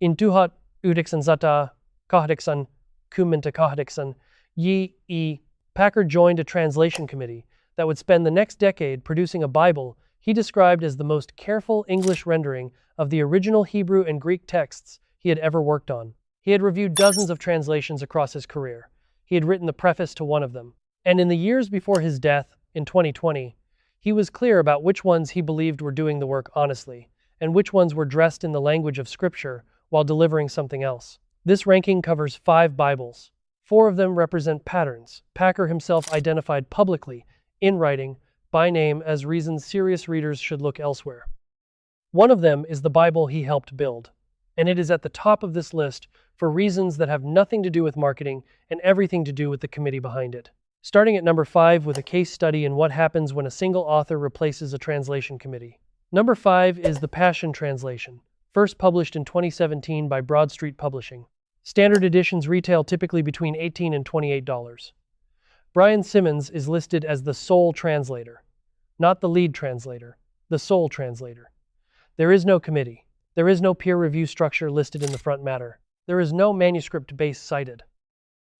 Intuhat udiksan zata kahdiksan kuminta kahdiksan yi. Packer joined a translation committee that would spend the next decade producing a Bible he described as the most careful English rendering of the original Hebrew and Greek texts he had ever worked on. He had reviewed dozens of translations across his career. He had written the preface to one of them. And in the years before his death, in 2020, he was clear about which ones he believed were doing the work honestly, and which ones were dressed in the language of Scripture while delivering something else. This ranking covers 5 Bibles. 4 of them represent patterns Packer himself identified publicly, in writing, by name as reasons serious readers should look elsewhere. One of them is the Bible he helped build, and it is at the top of this list for reasons that have nothing to do with marketing and everything to do with the committee behind it. Starting at number 5 with a case study in what happens when a single author replaces a translation committee. Number 5 is the Passion Translation, first published in 2017 by Broad Street Publishing. Standard editions retail typically between $18 and $28. Brian Simmons is listed as the sole translator, not the lead translator, the sole translator. There is no committee. There is no peer review structure listed in the front matter. There is no manuscript base cited.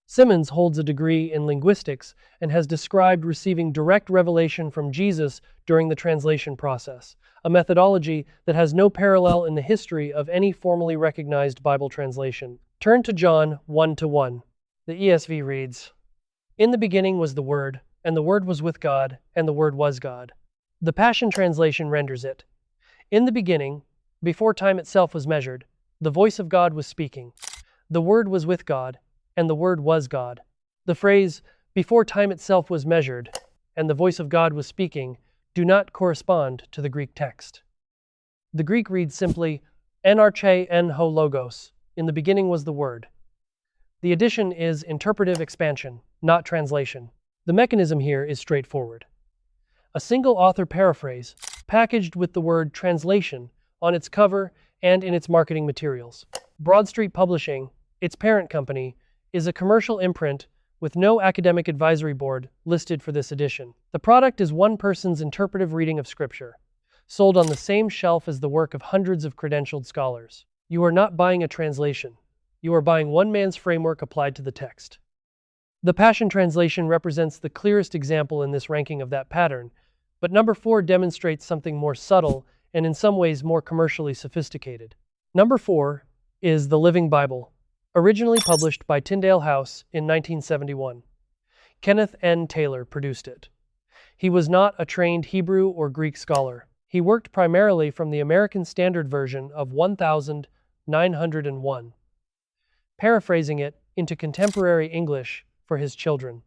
Simmons holds a degree in linguistics and has described receiving direct revelation from Jesus during the translation process, a methodology that has no parallel in the history of any formally recognized Bible translation. Turn to John 1:1. The ESV reads, "In the beginning was the Word, and the Word was with God, and the Word was God." The Passion Translation renders it, "In the beginning, before time itself was measured, the voice of God was speaking. The Word was with God, and the Word was God." The phrase, "before time itself was measured, and the voice of God was speaking," do not correspond to the Greek text. The Greek reads simply, "En arche en ho logos," in the beginning was the Word. The addition is interpretive expansion, not translation. The mechanism here is straightforward. A single author paraphrase, packaged with the word translation on its cover and in its marketing materials. Broad Street Publishing, its parent company, is a commercial imprint with no academic advisory board listed for this edition. The product is one person's interpretive reading of Scripture, sold on the same shelf as the work of hundreds of credentialed scholars. You are not buying a translation. You are buying one man's framework applied to the text. The Passion Translation represents the clearest example in this ranking of that pattern, but number 4 demonstrates something more subtle and in some ways more commercially sophisticated. Number 4 is the Living Bible, originally published by Tyndale House in 1971. Kenneth N. Taylor produced it. He was not a trained Hebrew or Greek scholar. He worked primarily from the American Standard Version of 1901, paraphrasing it into contemporary English for his children.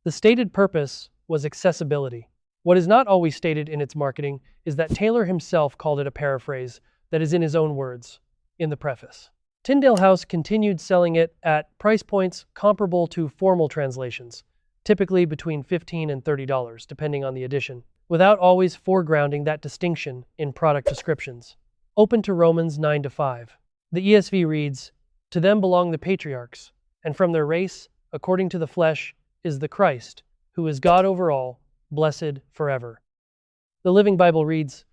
The stated purpose was accessibility. What is not always stated in its marketing is that Taylor himself called it a paraphrase that is in his own words, in the preface. Tyndale House continued selling it at price points comparable to formal translations, typically between $15 and $30, depending on the edition, without always foregrounding that distinction in product descriptions. Open to Romans 9-5. The ESV reads, "To them belong the patriarchs, and from their race, according to the flesh, is the Christ, who is God over all, blessed forever." The Living Bible reads,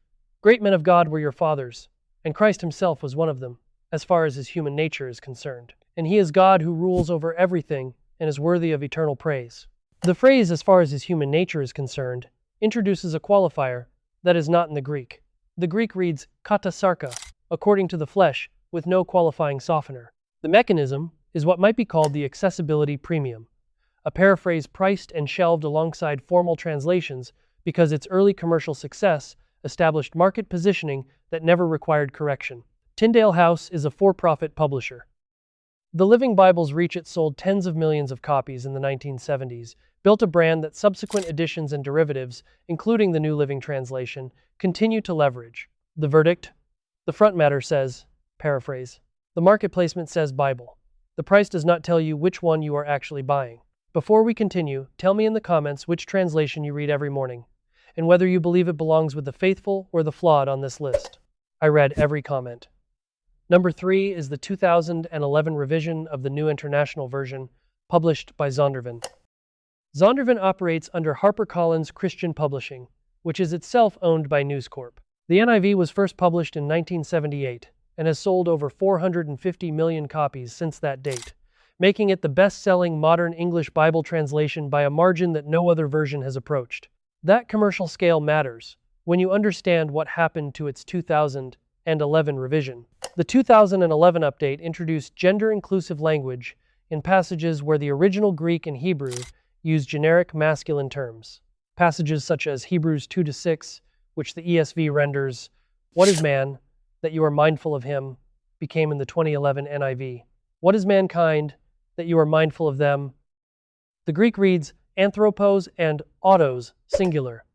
"Great men of God were your fathers, and Christ himself was one of them, as far as his human nature is concerned. And he is God who rules over everything and is worthy of eternal praise." The phrase, "as far as his human nature is concerned," introduces a qualifier that is not in the Greek. The Greek reads kata sarka, according to the flesh, with no qualifying softener. The mechanism is what might be called the accessibility premium, a paraphrase priced and shelved alongside formal translations because its early commercial success established market positioning that never required correction. Tyndale House is a for-profit publisher. The Living Bible's reach it sold tens of millions of copies in the 1970s, built a brand that subsequent editions and derivatives, including the New Living Translation, continue to leverage. The verdict? The front matter says, paraphrase. The market placement says Bible. The price does not tell you which one you are actually buying. Before we continue, tell me in the comments which translation you read every morning, and whether you believe it belongs with the faithful or the flawed on this list. I read every comment. Number 3 is the 2011 revision of the New International Version, published by Zondervan. Zondervan operates under HarperCollins Christian Publishing, which is itself owned by News Corp. The NIV was first published in 1978, and has sold over 450 million copies since that date, making it the best-selling modern English Bible translation by a margin that no other version has approached. That commercial scale matters when you understand what happened to its 2011 revision. The 2011 update introduced gender-inclusive language in passages where the original Greek and Hebrew used generic masculine terms. Passages such as Hebrews 2-6, which the ESV renders, "What is man, that you are mindful of him," became in the 2011 NIV, "What is mankind, that you are mindful of them." The Greek reads anthropos and autos, singular.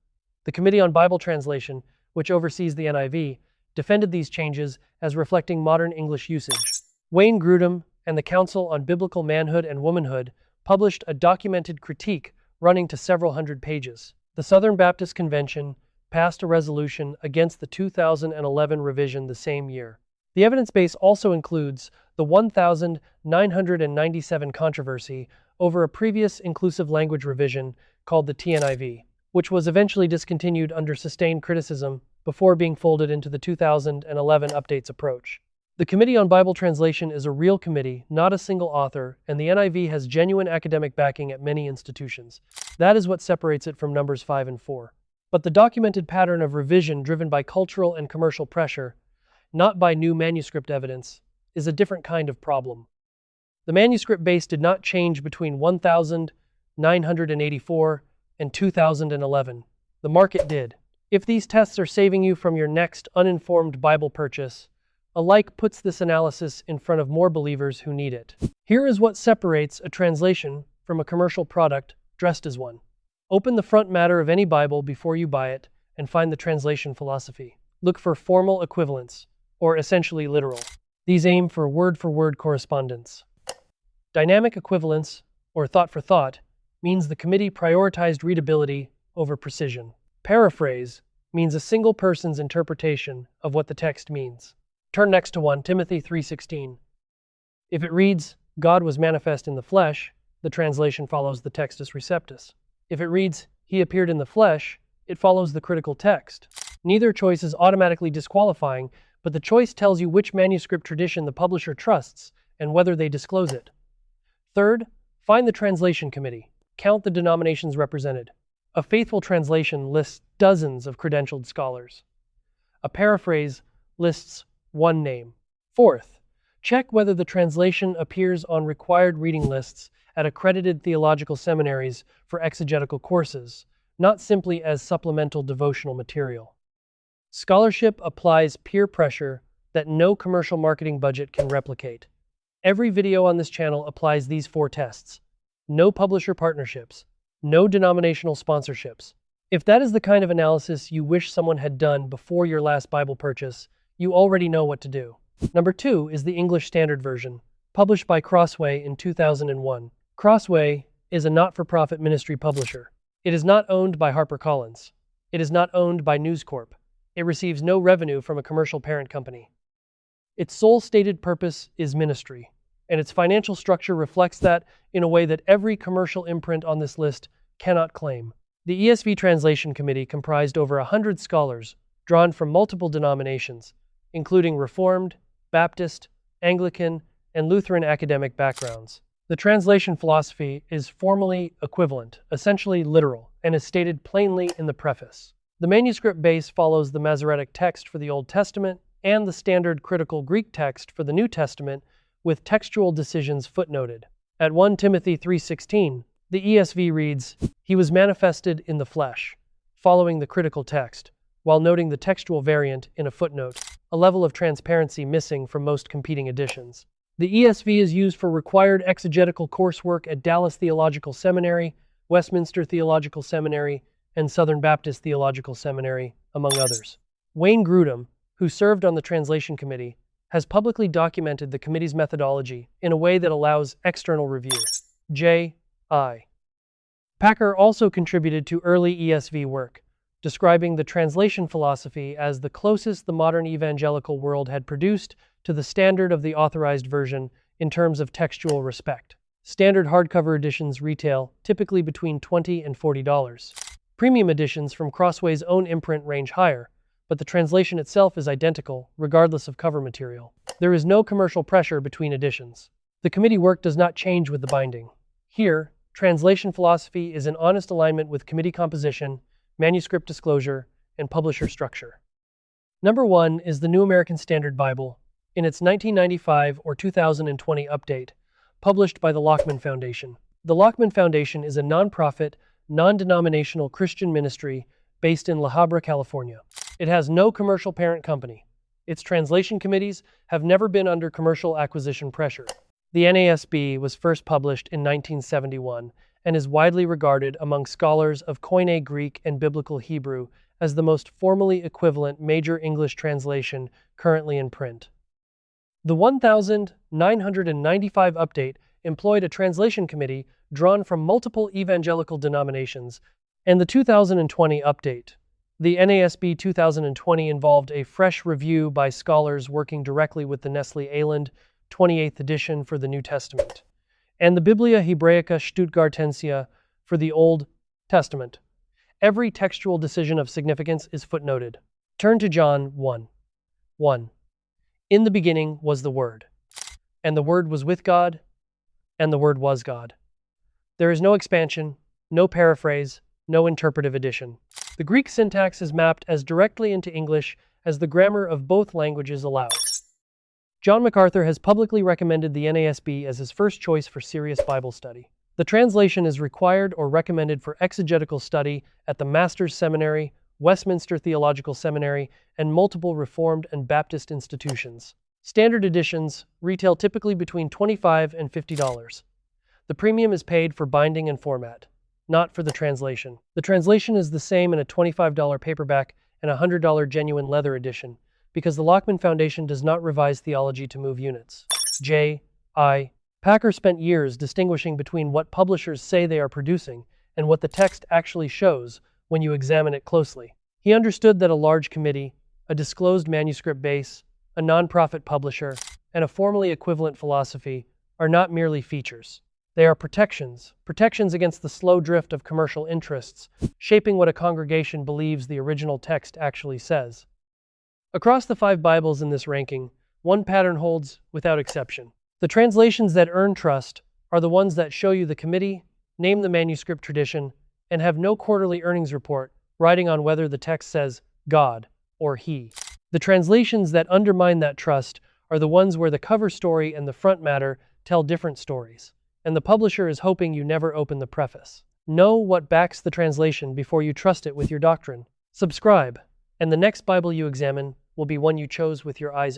The Committee on Bible Translation, which oversees the NIV, defended these changes as reflecting modern English usage. Wayne Grudem and the Council on Biblical Manhood and Womanhood published a documented critique running to several hundred pages. The Southern Baptist Convention passed a resolution against the 2011 revision the same year. The evidence base also includes the 1997 controversy over a previous inclusive language revision called the TNIV, which was eventually discontinued under sustained criticism before being folded into the 2011 updates approach. The Committee on Bible Translation is a real committee, not a single author, and the NIV has genuine academic backing at many institutions. That is what separates it from Numbers 5 and 4. But the documented pattern of revision driven by cultural and commercial pressure, not by new manuscript evidence, is a different kind of problem. The manuscript base did not change between 1984 and 2011. The market did. If these tests are saving you from your next uninformed Bible purchase, a like puts this analysis in front of more believers who need it. Here is what separates a translation from a commercial product dressed as one. Open the front matter of any Bible before you buy it and find the translation philosophy. Look for formal equivalents, or essentially literal. These aim for word-for-word correspondence. Dynamic equivalence, or thought-for-thought, means the committee prioritized readability over precision. Paraphrase means a single person's interpretation of what the text means. Turn next to 1 Timothy 3:16. If it reads, "God was manifest in the flesh," the translation follows the Textus Receptus. If it reads, "He appeared in the flesh," it follows the critical text. Neither choice is automatically disqualifying, but the choice tells you which manuscript tradition the publisher trusts and whether they disclose it. Third, find the translation committee. Count the denominations represented. A faithful translation lists dozens of credentialed scholars. A paraphrase lists one name. Fourth, check whether the translation appears on required reading lists at accredited theological seminaries for exegetical courses, not simply as supplemental devotional material. Scholarship applies peer pressure that no commercial marketing budget can replicate. Every video on this channel applies these 4 tests. No publisher partnerships. No denominational sponsorships. If that is the kind of analysis you wish someone had done before your last Bible purchase, you already know what to do. Number 2 is the English Standard Version, published by Crossway in 2001. Crossway is a not-for-profit ministry publisher. It is not owned by HarperCollins. It is not owned by News Corp. It receives no revenue from a commercial parent company. Its sole stated purpose is ministry, and its financial structure reflects that in a way that every commercial imprint on this list cannot claim. The ESV Translation Committee comprised over 100 scholars drawn from multiple denominations, including Reformed, Baptist, Anglican, and Lutheran academic backgrounds. The translation philosophy is formally equivalent, essentially literal, and is stated plainly in the preface. The manuscript base follows the Masoretic text for the Old Testament and the standard critical Greek text for the New Testament, with textual decisions footnoted. At 1 Timothy 3:16, the ESV reads, "He was manifested in the flesh," following the critical text, while noting the textual variant in a footnote, a level of transparency missing from most competing editions. The ESV is used for required exegetical coursework at Dallas Theological Seminary, Westminster Theological Seminary, and Southern Baptist Theological Seminary, among others. Wayne Grudem, who served on the translation committee, has publicly documented the committee's methodology in a way that allows external review. J.I. Packer also contributed to early ESV work, describing the translation philosophy as the closest the modern evangelical world had produced to the standard of the authorized version in terms of textual respect. Standard hardcover editions retail typically between $20 and $40. Premium editions from Crossway's own imprint range higher, but the translation itself is identical, regardless of cover material. There is no commercial pressure between editions. The committee work does not change with the binding. Here, translation philosophy is in honest alignment with committee composition, manuscript disclosure, and publisher structure. Number 1 is the New American Standard Bible, in its 1995 or 2020 update, published by the Lockman Foundation. The Lockman Foundation is a nonprofit, non-denominational Christian ministry based in La Habra, California. It has no commercial parent company. Its translation committees have never been under commercial acquisition pressure. The NASB was first published in 1971 and is widely regarded among scholars of Koine Greek and Biblical Hebrew as the most formally equivalent major English translation currently in print. The 1995 update employed a translation committee drawn from multiple evangelical denominations, and the 2020 update, the NASB 2020, involved a fresh review by scholars working directly with the Nestle Aland 28th edition for the New Testament, and the Biblia Hebraica Stuttgartensia for the Old Testament. Every textual decision of significance is footnoted. Turn to John 1:1. In the beginning was the Word, and the Word was with God, and the Word was God. There is no expansion, no paraphrase, no interpretive addition. The Greek syntax is mapped as directly into English as the grammar of both languages allows. John MacArthur has publicly recommended the NASB as his first choice for serious Bible study. The translation is required or recommended for exegetical study at the Master's Seminary, Westminster Theological Seminary, and multiple Reformed and Baptist institutions. Standard editions retail typically between $25 and $50. The premium is paid for binding and format, not for the translation. The translation is the same in a $25 paperback and a $100 genuine leather edition, because the Lockman Foundation does not revise theology to move units. J.I. Packer spent years distinguishing between what publishers say they are producing and what the text actually shows when you examine it closely. He understood that a large committee, a disclosed manuscript base, a nonprofit publisher, and a formally equivalent philosophy are not merely features. They are protections against the slow drift of commercial interests, shaping what a congregation believes the original text actually says. Across the 5 Bibles in this ranking, one pattern holds without exception. The translations that earn trust are the ones that show you the committee, name the manuscript tradition, and have no quarterly earnings report riding on whether the text says God or He. The translations that undermine that trust are the ones where the cover story and the front matter tell different stories, and the publisher is hoping you never open the preface. Know what backs the translation before you trust it with your doctrine. Subscribe, and the next Bible you examine will be one you chose with your eyes